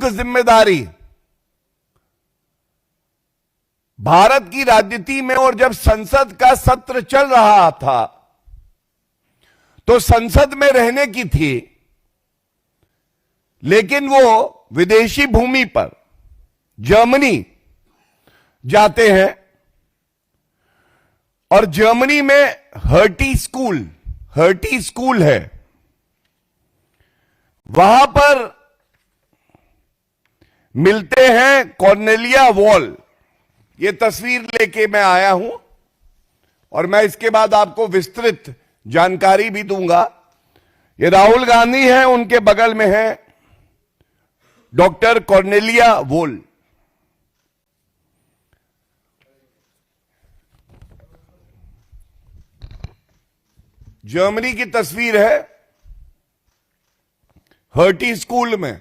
प्रमुख जिम्मेदारी भारत की राजनीति में, और जब संसद का सत्र चल रहा था तो संसद में रहने की थी, लेकिन वो विदेशी भूमि पर जर्मनी जाते हैं और जर्मनी में हर्टी स्कूल है, वहां पर मिलते हैं कॉर्नेलिया वॉल। ये तस्वीर लेके मैं आया हूं और मैं इसके बाद आपको विस्तृत जानकारी भी दूंगा। ये राहुल गांधी हैं, उनके बगल में है डॉक्टर कॉर्नेलिया वॉल। जर्मनी की तस्वीर है, हर्टी स्कूल में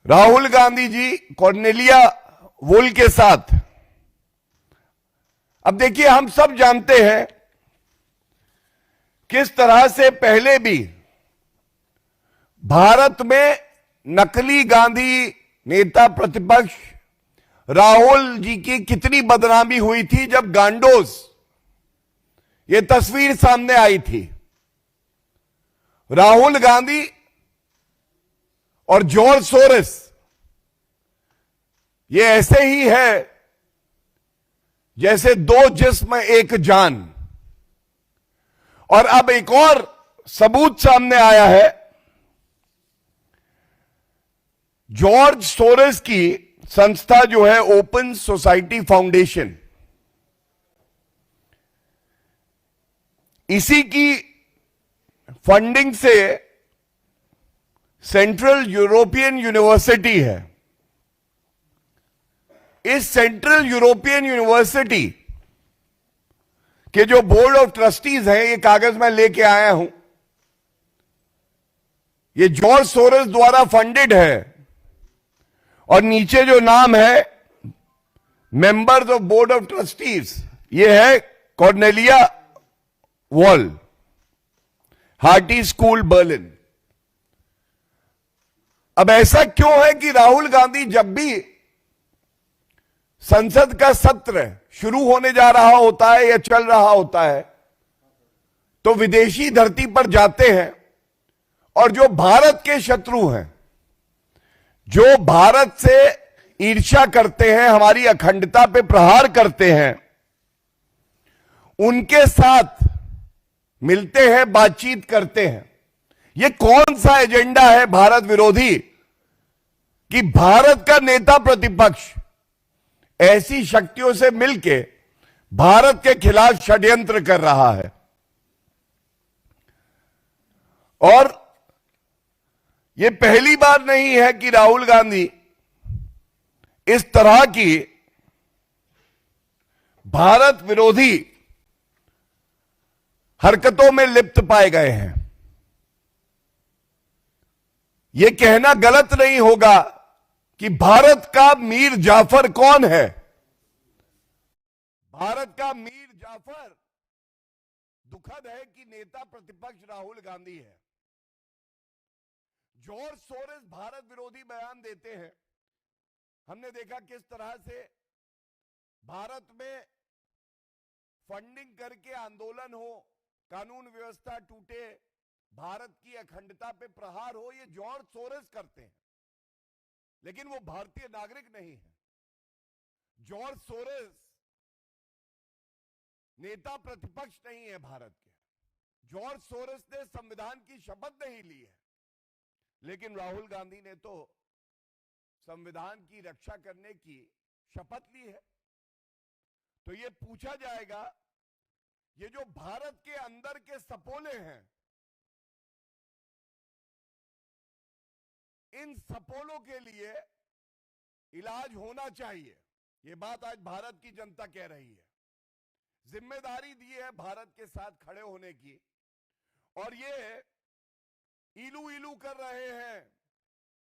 राहुल गांधी जी कॉर्नेलिया वॉल के साथ। अब देखिए, हम सब जानते हैं किस तरह से पहले भी भारत में नकली गांधी नेता प्रतिपक्ष राहुल जी की कितनी बदनामी हुई थी जब गांडोस ये तस्वीर सामने आई थी। राहुल गांधी और जॉर्ज सोरेस, ये ऐसे ही है जैसे दो जिस्म एक जान। और अब एक और सबूत सामने आया है। जॉर्ज सोरेस की संस्था जो है ओपन सोसाइटी फाउंडेशन, इसी की फंडिंग से सेंट्रल यूरोपियन यूनिवर्सिटी है। इस सेंट्रल यूरोपियन यूनिवर्सिटी के जो बोर्ड ऑफ ट्रस्टीज हैं, ये कागज मैं लेके आया हूं, ये जॉर्ज सोरेस द्वारा फंडेड है और नीचे जो नाम है members of board of trustees, ये है Cornelia wall, hearty school Berlin. अब ऐसा क्यों है कि राहुल गांधी जब भी संसद का सत्र शुरू होने जा रहा होता है या चल रहा होता है तो विदेशी धरती पर जाते हैं और जो भारत के शत्रु हैं, जो भारत से ईर्ष्या करते हैं, हमारी अखंडता पे प्रहार करते हैं, उनके साथ मिलते हैं, बातचीत करते हैं। ये कौन सा एजेंडा है भारत विरोधी कि भारत का नेता प्रतिपक्ष ऐसी शक्तियों से मिलके भारत के खिलाफ षड्यंत्र कर रहा है। और ये पहली बार नहीं है कि राहुल गांधी इस तरह की भारत विरोधी हरकतों में लिप्त पाए गए हैं। यह कहना गलत नहीं होगा कि भारत का मीर जाफर कौन है। भारत का मीर जाफर दुखद है कि नेता प्रतिपक्ष राहुल गांधी है। जॉर्ज सोरेस भारत विरोधी बयान देते हैं। हमने देखा किस तरह से भारत में फंडिंग करके आंदोलन हो, कानून व्यवस्था टूटे, भारत की अखंडता पे प्रहार हो, ये जॉर्ज सोरेस करते हैं, लेकिन वो भारतीय नागरिक नहीं है। जॉर्ज सोरेस नेता प्रतिपक्ष नहीं है भारत के। जॉर्ज सोरेस ने संविधान की शपथ नहीं ली है, लेकिन राहुल गांधी ने तो संविधान की रक्षा करने की शपथ ली है। तो ये पूछा जाएगा, ये जो भारत के अंदर के सपोले हैं, इन सपोलों के लिए इलाज होना चाहिए। ये बात आज भारत की जनता कह रही है। जिम्मेदारी दी है भारत के साथ खड़े होने की, और ये इलू इलू कर रहे हैं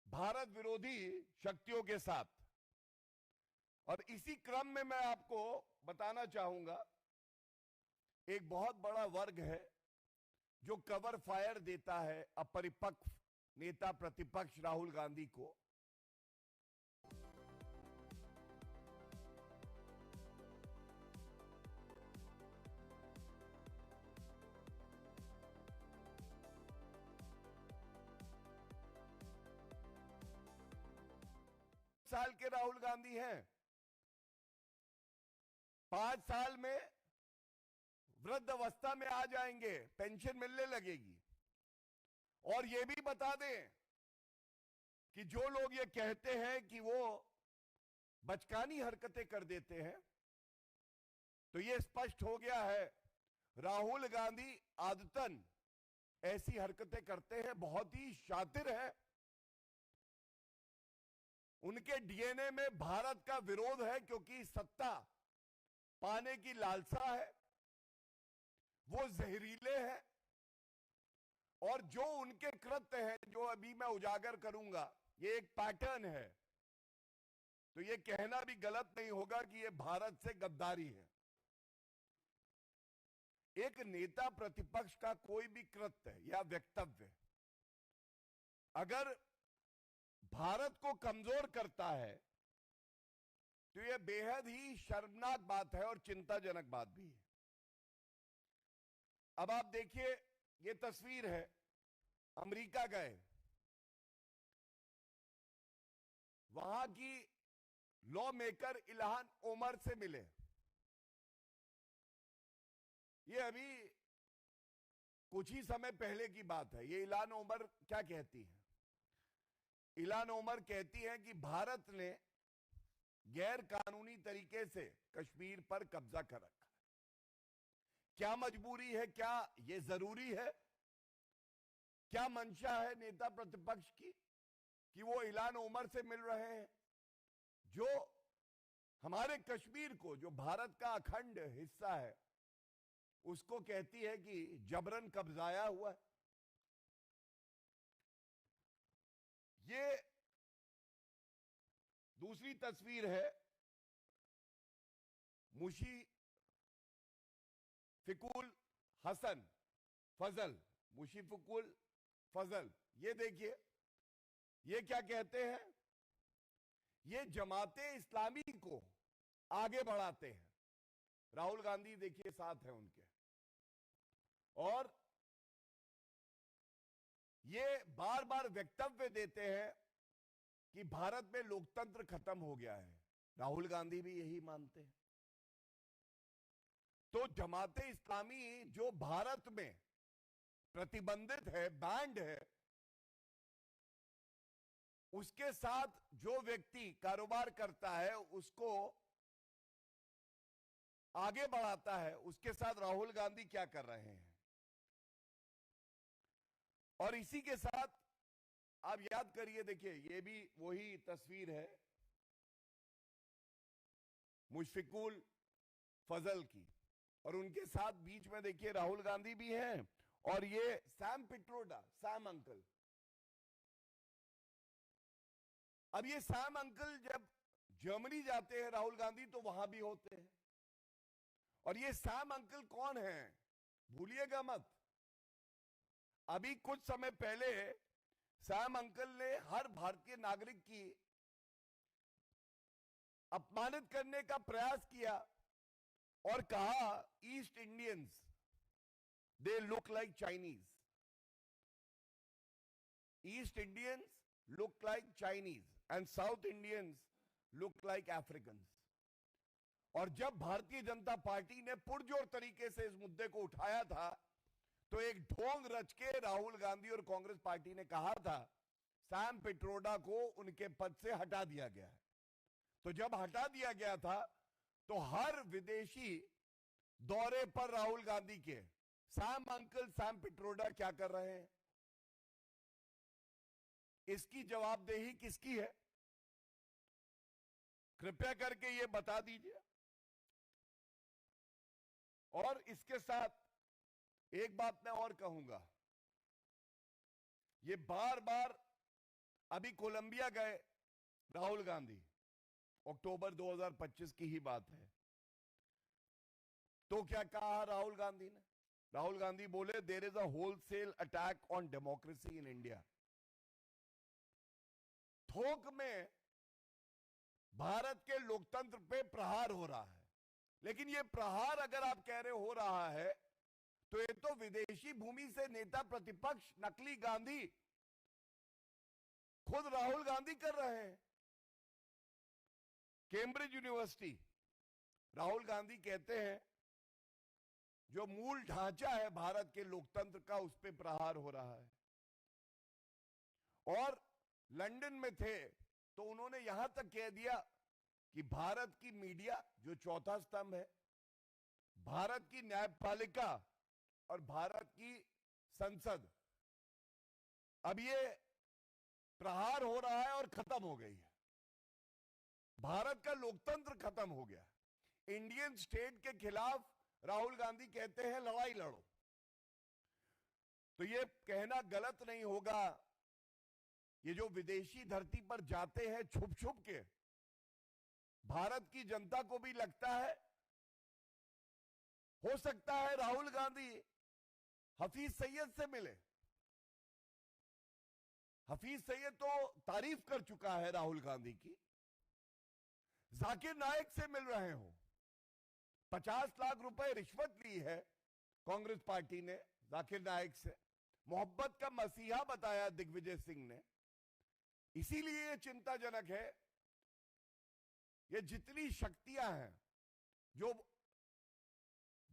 भारत विरोधी शक्तियों के साथ। और इसी क्रम में मैं आपको बताना चाहूंगा, एक बहुत बड़ा वर्ग है जो कवर फायर देता है अपरिपक्व नेता प्रतिपक्ष राहुल गांधी को साल के राहुल गांधी हैं, 5 साल में वृद्ध अवस्था में आ जाएंगे, पेंशन मिलने लगेगी। और यह भी बता दें कि जो लोग ये कहते हैं कि वो बचकानी हरकतें कर देते हैं, तो ये स्पष्ट हो गया है राहुल गांधी आदतन ऐसी हरकतें करते हैं, बहुत ही शातिर है। उनके डीएनए में भारत का विरोध है, क्योंकि सत्ता पाने की लालसा है, वो जहरीले हैं। और जो उनके कृत्य हैं, जो अभी मैं उजागर करूंगा, ये एक पैटर्न है। तो ये कहना भी गलत नहीं होगा कि ये भारत से गद्दारी है। एक नेता प्रतिपक्ष का कोई भी कृत्य या वक्तव्य अगर भारत को कमजोर करता है, तो यह बेहद ही शर्मनाक बात है और चिंताजनक बात भी है। अब आप देखिए, यह तस्वीर है, अमेरिका गए, वहां की लॉ मेकर इल्हान ओमर से मिले। ये अभी कुछ ही समय पहले की बात है। ये इल्हान ओमर क्या कहती है? इल्हान ओमर कहती है कि भारत ने गैर कानूनी तरीके से कश्मीर पर कब्जा कर रखा है। क्या मजबूरी है? क्या यह जरूरी है? क्या मंशा है नेता प्रतिपक्ष की कि वो इल्हान ओमर से मिल रहे हैं, जो हमारे कश्मीर को, जो भारत का अखंड हिस्सा है, उसको कहती है कि जबरन कब्जाया हुआ है। ये दूसरी तस्वीर है, मुशीफिकुल हसन फजल, मुशीफिकुल फजल। ये देखिए, ये क्या कहते हैं? ये जमाते इस्लामी को आगे बढ़ाते हैं। राहुल गांधी देखिए साथ है उनके, और ये बार बार वक्तव्य देते हैं कि भारत में लोकतंत्र खत्म हो गया है। राहुल गांधी भी यही मानते हैं। तो जमाते इस्लामी जो भारत में प्रतिबंधित है, बैंड है, उसके साथ जो व्यक्ति कारोबार करता है, उसको आगे बढ़ाता है। उसके साथ राहुल गांधी क्या कर रहे हैं? और इसी के साथ आप याद करिए, देखिए ये भी वही तस्वीर है मुशफिकुल फजल की, और उनके साथ बीच में देखिए राहुल गांधी भी हैं, और ये सैम पिट्रोडा, सैम अंकल। अब ये सैम अंकल जब जर्मनी जाते हैं राहुल गांधी, तो वहां भी होते हैं। और ये सैम अंकल कौन है? भूलिएगा मत। अभी कुछ समय पहले सैम अंकल ने हर भारतीय नागरिक की अपमानित करने का प्रयास किया और कहा, east Indians they look like Chinese, east Indians look like Chinese and south Indians look like African. और जब भारतीय जनता पार्टी ने पुरजोर तरीके से इस मुद्दे को उठाया था, तो एक ढोंग रच के राहुल गांधी और कांग्रेस पार्टी ने कहा था सैम पिट्रोडा को उनके पद से हटा दिया गया है। तो जब हटा दिया गया था, तो हर विदेशी दौरे पर राहुल गांधी के सैम अंकल, सैम पिट्रोडा क्या कर रहे हैं? इसकी जवाबदेही किसकी है? कृपया करके ये बता दीजिए। और इसके साथ एक बात मैं और कहूंगा, ये बार बार, अभी कोलंबिया गए राहुल गांधी, अक्टूबर 2025 की ही बात है। तो क्या कहा राहुल गांधी ने? राहुल गांधी बोले, there is a wholesale attack on democracy in India. थोक में भारत के लोकतंत्र पे प्रहार हो रहा है। लेकिन ये प्रहार अगर आप कह रहे हो रहा है, तो ये तो विदेशी भूमि से नेता प्रतिपक्ष नकली गांधी खुद राहुल गांधी कर रहे हैं। कैम्ब्रिज यूनिवर्सिटी, राहुल गांधी कहते हैं जो मूल ढांचा है भारत के लोकतंत्र का, उस पर प्रहार हो रहा है। और लंदन में थे तो उन्होंने यहां तक कह दिया कि भारत की मीडिया जो चौथा स्तंभ है, भारत की न्यायपालिका और भारत की संसद, अब ये प्रहार हो रहा है और खत्म हो गई है। भारत का लोकतंत्र खत्म हो गया। इंडियन स्टेट के खिलाफ राहुल गांधी कहते हैं लड़ाई लड़ो। तो ये कहना गलत नहीं होगा, ये जो विदेशी धरती पर जाते हैं छुप छुप के, भारत की जनता को भी लगता है हो सकता है राहुल गांधी हफीज सईद से मिले। हफीज सईद तो तारीफ कर चुका है राहुल गांधी की। जाकिर नाइक से मिल रहे हो। 50 लाख रुपए रिश्वत ली है कांग्रेस पार्टी ने जाकिर नाइक से। मोहब्बत का मसीहा बताया दिग्विजय सिंह ने। इसीलिए यह चिंताजनक है। ये जितनी शक्तियां हैं, जो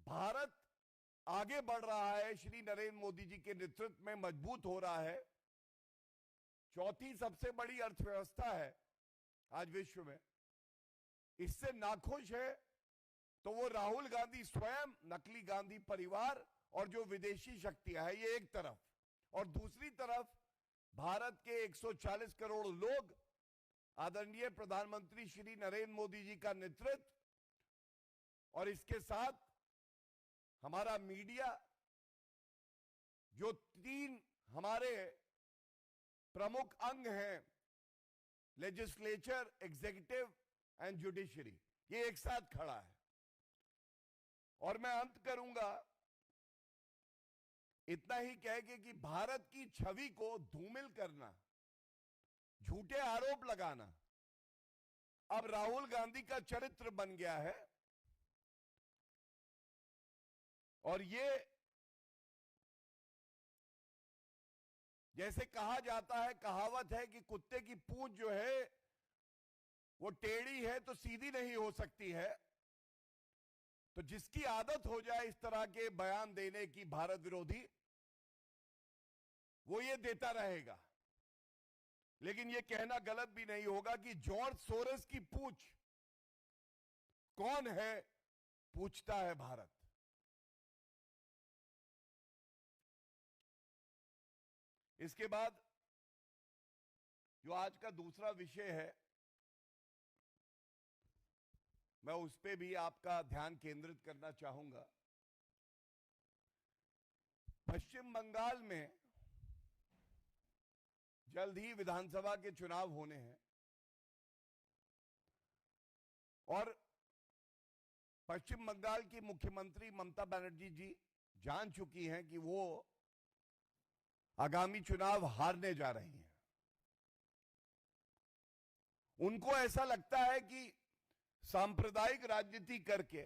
भारत आगे बढ़ रहा है, श्री नरेंद्र मोदी जी के नेतृत्व में मजबूत हो रहा है, चौथी सबसे बड़ी अर्थव्यवस्था है आज विश्व में, इससे नाखुश है तो वो राहुल गांधी स्वयं, नकली गांधी परिवार और जो विदेशी शक्तियां हैं, ये एक तरफ, और दूसरी तरफ भारत के 140 करोड़ लोग, आदरणीय प्रधानमंत्री श्री नरेंद्र मोदी जी का नेतृत्व, और इसके साथ हमारा मीडिया, जो 3 हमारे प्रमुख अंग हैं, लेजिस्लेचर, एग्जीक्यूटिव एंड जुडिशरी, ये एक साथ खड़ा है। और मैं अंत करूंगा इतना ही कह के कि भारत की छवि को धूमिल करना, झूठे आरोप लगाना अब राहुल गांधी का चरित्र बन गया है। और ये जैसे कहा जाता है, कहावत है कि कुत्ते की पूंछ जो है वो टेढ़ी है तो सीधी नहीं हो सकती है। तो जिसकी आदत हो जाए इस तरह के बयान देने की भारत विरोधी, वो ये देता रहेगा। लेकिन ये कहना गलत भी नहीं होगा कि जॉर्ज सोरोस की पूंछ कौन है, पूछता है भारत। इसके बाद जो आज का दूसरा विषय है, मैं उस पे भी आपका ध्यान केंद्रित करना चाहूंगा। पश्चिम बंगाल में जल्द ही विधानसभा के चुनाव होने हैं और पश्चिम बंगाल की मुख्यमंत्री ममता बनर्जी जी जान चुकी हैं कि वो आगामी चुनाव हारने जा रही हैं। उनको ऐसा लगता है कि सांप्रदायिक राजनीति करके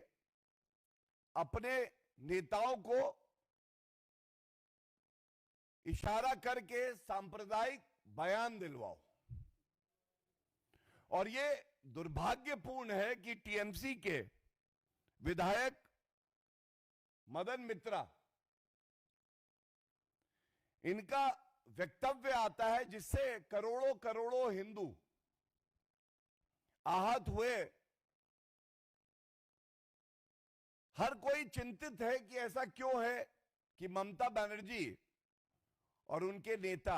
अपने नेताओं को इशारा करके सांप्रदायिक बयान दिलवाओ। और ये दुर्भाग्यपूर्ण है कि टीएमसी के विधायक मदन मित्रा, इनका वक्तव्य आता है जिससे करोड़ों करोड़ों हिंदू आहत हुए। हर कोई चिंतित है कि ऐसा क्यों है कि ममता बनर्जी और उनके नेता,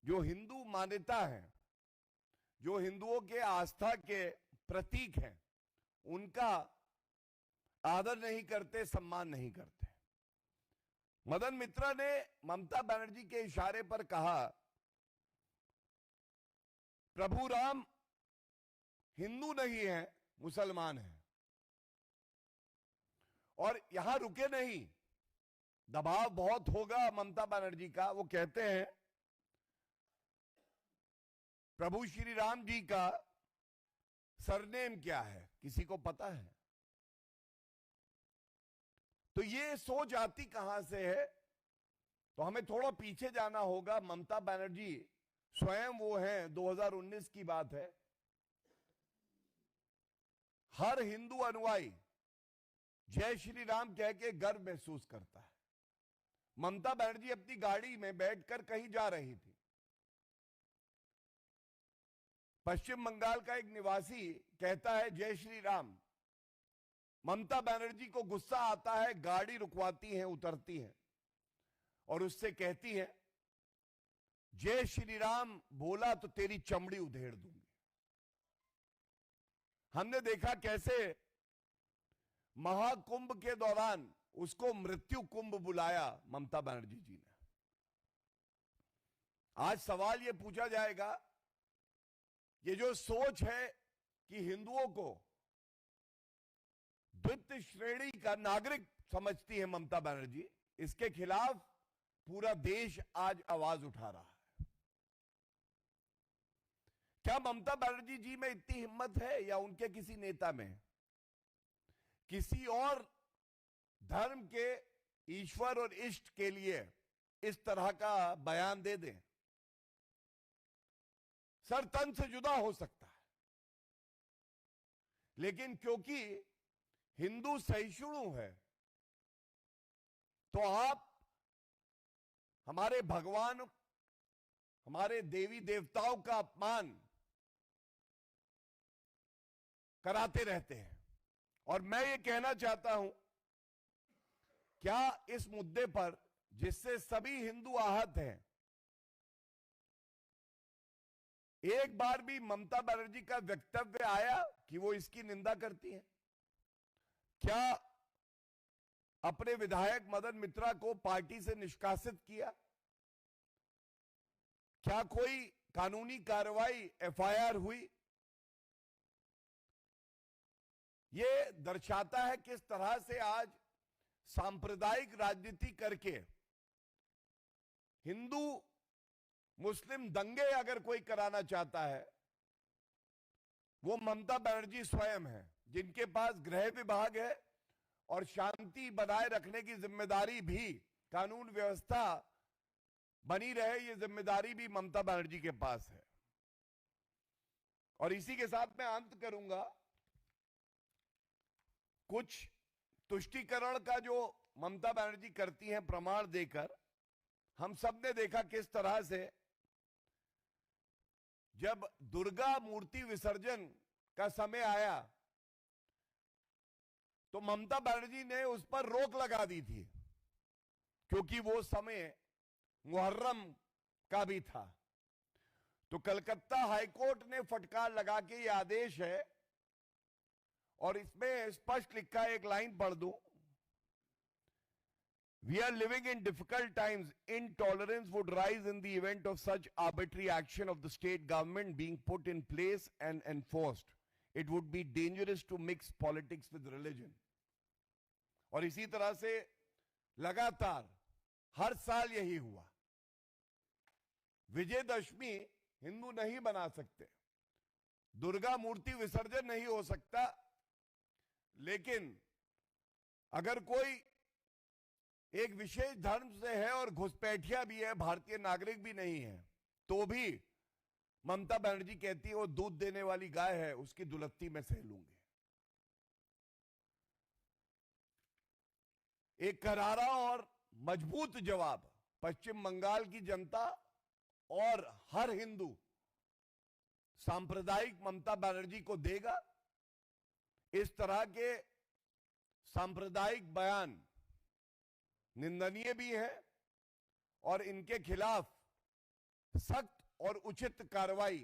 जो हिंदू मान्यता है, जो हिंदुओं के आस्था के प्रतीक हैं, उनका आदर नहीं करते, सम्मान नहीं करते। मदन मित्रा ने ममता बनर्जी के इशारे पर कहा, प्रभु राम हिंदू नहीं है, मुसलमान है। और यहां रुके नहीं, दबाव बहुत होगा ममता बनर्जी का। वो कहते हैं प्रभु श्री राम जी का सरनेम क्या है, किसी को पता है? तो ये सोच आती कहां से है? तो हमें थोड़ा पीछे जाना होगा। ममता बनर्जी स्वयं वो हैं, 2019 की बात है, हर हिंदू अनुयायी जय श्री राम कह के गर्व महसूस करता है। ममता बनर्जी अपनी गाड़ी में बैठकर कहीं जा रही थी। पश्चिम बंगाल का एक निवासी कहता है जय श्री राम। ममता बनर्जी को गुस्सा आता है, गाड़ी रुकवाती हैं, उतरती हैं और उससे कहती है जय श्री राम बोला तो तेरी चमड़ी उधेड़ दूंगी। हमने देखा कैसे महाकुंभ के दौरान उसको मृत्यु कुंभ बुलाया ममता बनर्जी जी ने। आज सवाल यह पूछा जाएगा, ये जो सोच है कि हिंदुओं को द्वितीय श्रेणी का नागरिक समझती है ममता बनर्जी, इसके खिलाफ पूरा देश आज आवाज उठा रहा है। क्या ममता बनर्जी जी में इतनी हिम्मत है या उनके किसी नेता में? किसी और धर्म के ईश्वर और इष्ट के लिए इस तरह का बयान दे दें? सर तन से जुदा हो सकता है, लेकिन क्योंकि हिंदू सहिष्णु है तो आप हमारे भगवान, हमारे देवी देवताओं का अपमान कराते रहते हैं। और मैं ये कहना चाहता हूं, क्या इस मुद्दे पर जिससे सभी हिंदू आहत हैं, एक बार भी ममता बनर्जी का वक्तव्य आया कि वो इसकी निंदा करती हैं? क्या अपने विधायक मदन मित्रा को पार्टी से निष्कासित किया? क्या कोई कानूनी कार्रवाई एफआईआर हुई? यह दर्शाता है किस तरह से आज सांप्रदायिक राजनीति करके हिंदू मुस्लिम दंगे अगर कोई कराना चाहता है, वो ममता बनर्जी स्वयं है, जिनके पास गृह विभाग है और शांति बनाए रखने की जिम्मेदारी भी, कानून व्यवस्था बनी रहे, ये जिम्मेदारी भी ममता बनर्जी के पास है। और इसी के साथ मैं अंत करूंगा। कुछ तुष्टीकरण का जो ममता बनर्जी करती हैं प्रमाण देकर, हम सब ने देखा किस तरह से जब दुर्गा मूर्ति विसर्जन का समय आया तो ममता बनर्जी ने उस पर रोक लगा दी थी, क्योंकि वो समय मुहर्रम का भी था। तो कलकत्ता हाईकोर्ट ने फटकार लगा के ये आदेश है, और इसमें स्पष्ट लिखा है, एक लाइन पढ़ दूं। We are living in difficult times. Intolerance would rise in the event of such arbitrary action of the state government being put in place and enforced. It would be dangerous to mix politics with religion. और इसी तरह से लगातार हर साल यही हुआ। विजयदशमी हिंदू नहीं बना सकते, दुर्गा मूर्ति विसर्जन नहीं हो सकता, लेकिन अगर कोई एक विशेष धर्म से है और घुसपैठिया भी है, भारतीय नागरिक भी नहीं है, तो भी ममता बनर्जी कहती है वो दूध देने वाली गाय है, उसकी दुलत्ती में सह लूंगी। एक करारा और मजबूत जवाब पश्चिम बंगाल की जनता और हर हिंदू सांप्रदायिक ममता बनर्जी को देगा। इस तरह के सांप्रदायिक बयान निंदनीय भी है और इनके खिलाफ सख्त और उचित कार्रवाई